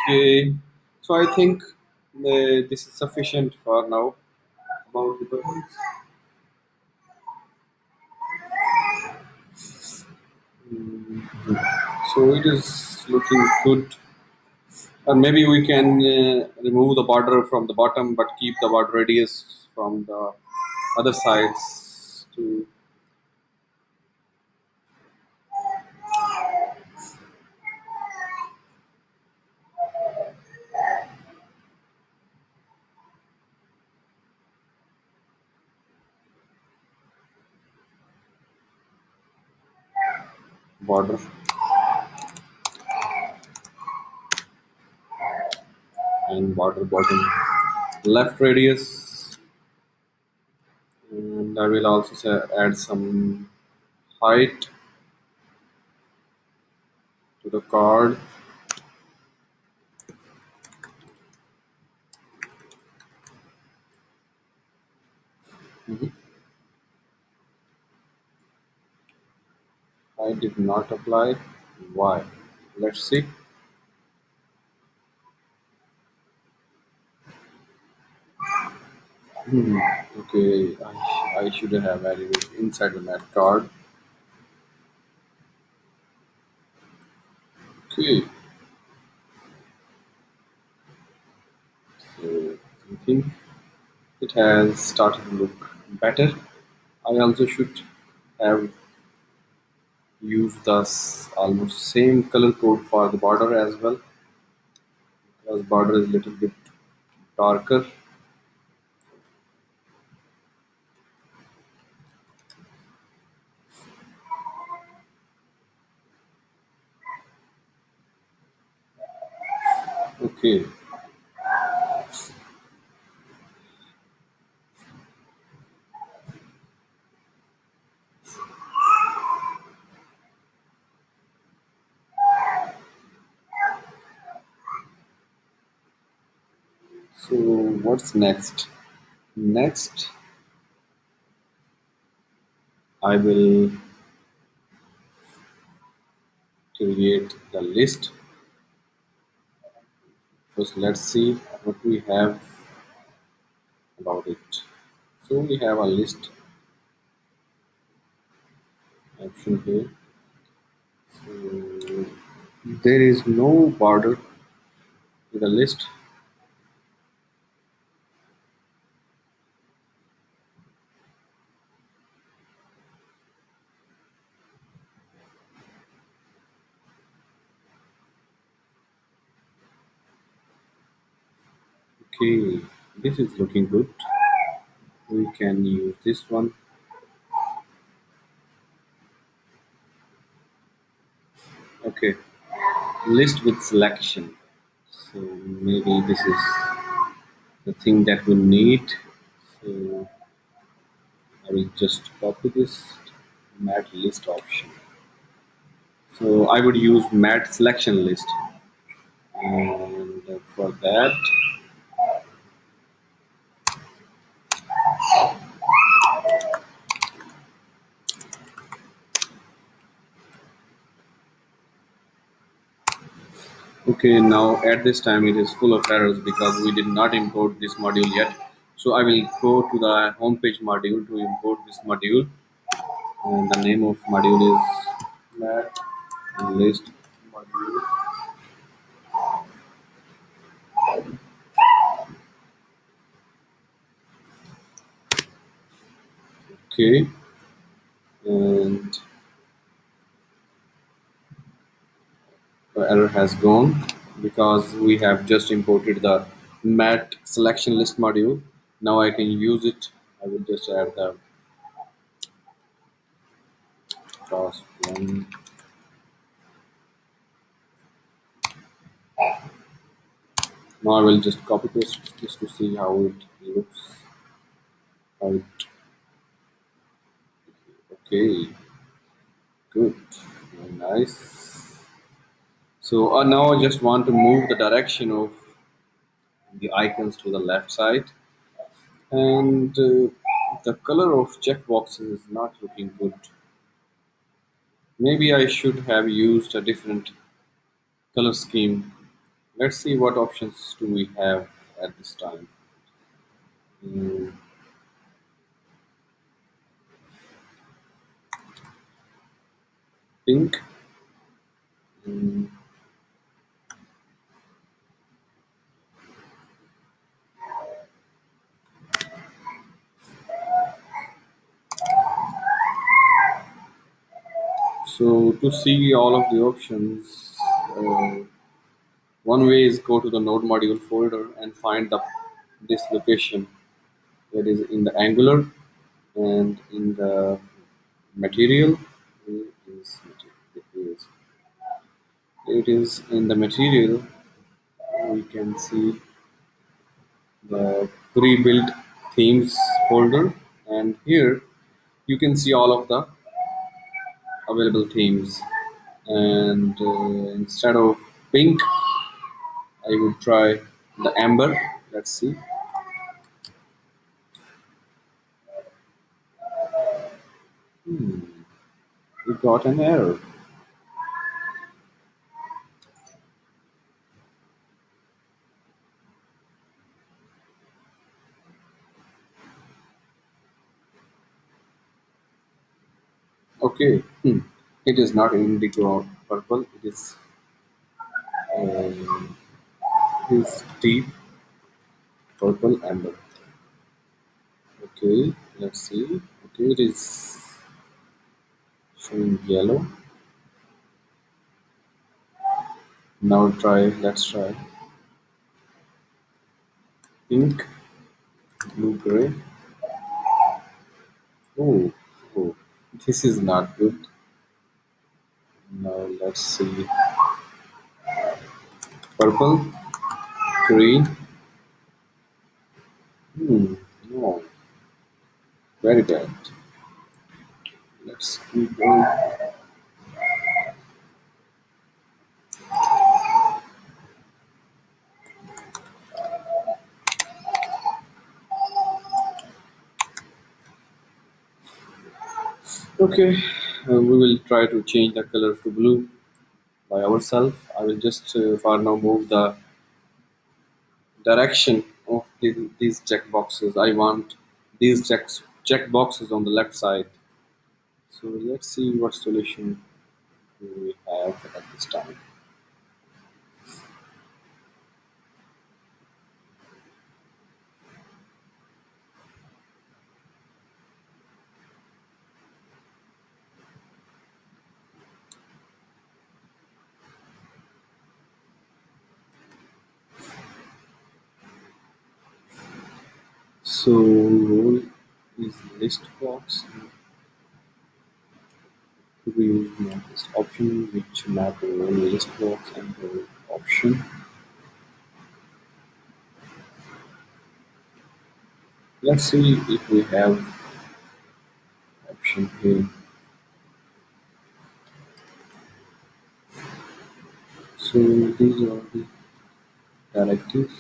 Okay, so I think this is sufficient for now about the buttons. So it is looking good. Or maybe we can remove the border from the bottom, but keep the border radius from the other sides to border and border bottom left radius. And I will also add some height to the card. Mhm. I did not apply. Why? Let's see. Hmm. Okay, I should have added it inside the mat card. Okay, so I think it has started to look better. I also should have used the almost same color code for the border as well, because border is a little bit darker. Okay, so what's next? Next, I will create the list. First, let's see what we have about it. So we have a list option here. So there is no border in the list. Okay, this is looking good. We can use this one. Okay, list with selection. So maybe this is the thing that we need. So I will just copy this mat list option. So I would use mat selection list, and for that, okay, now at this time it is full of errors because we did not import this module yet. So I will go to the homepage module to import this module, and the name of module is mat list module. Okay, and the error has gone because we have just imported the mat selection list module. Now I can use it. I will just add the cross one. Now I will just copy paste this to see how it looks. How it, okay, good, very nice. So now I just want to move the direction of the icons to the left side, and the color of checkboxes is not looking good. Maybe I should have used a different color scheme Let's see what options do we have at this time. Mm, pink. Mm, so to see all of the options, uh, one way is go to the node module folder and find the this location that is in the Angular and in the material. It is in the material. We can see the pre-built themes folder, and here you can see all of the available themes. And instead of pink, I would try the amber. Let's see. We got an error. Okay. It is not indigo purple. Uh, it is deep purple amber. Okay. Let's see. Okay. It is showing yellow. Now try. Let's try pink, blue, gray. Oh, oh. This is not good. Now let's see. Purple, green. No, very bad. Let's keep going. Okay, we will try to change the color to blue by ourselves. I will just for now move the direction of these checkboxes. I want these checkboxes on the left side. So let's see what solution we have at this time. So role is list box. We use map list option which map role list box and role option. Let's see if we have option here. So these are the directives.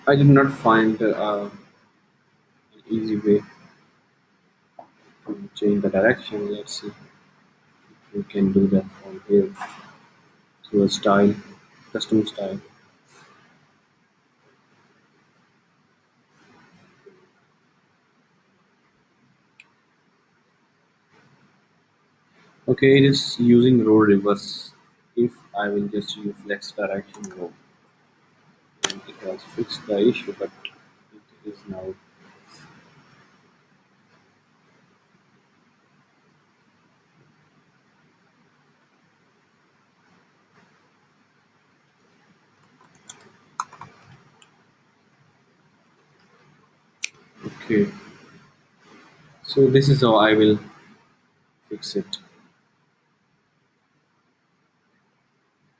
I did not find an easy way to change the direction. Let's see if we can do that from here through a style, custom style. Okay, it is using row reverse. If I will just use flex direction row, and it has fixed the issue, but it is now okay. So this is how I will fix it.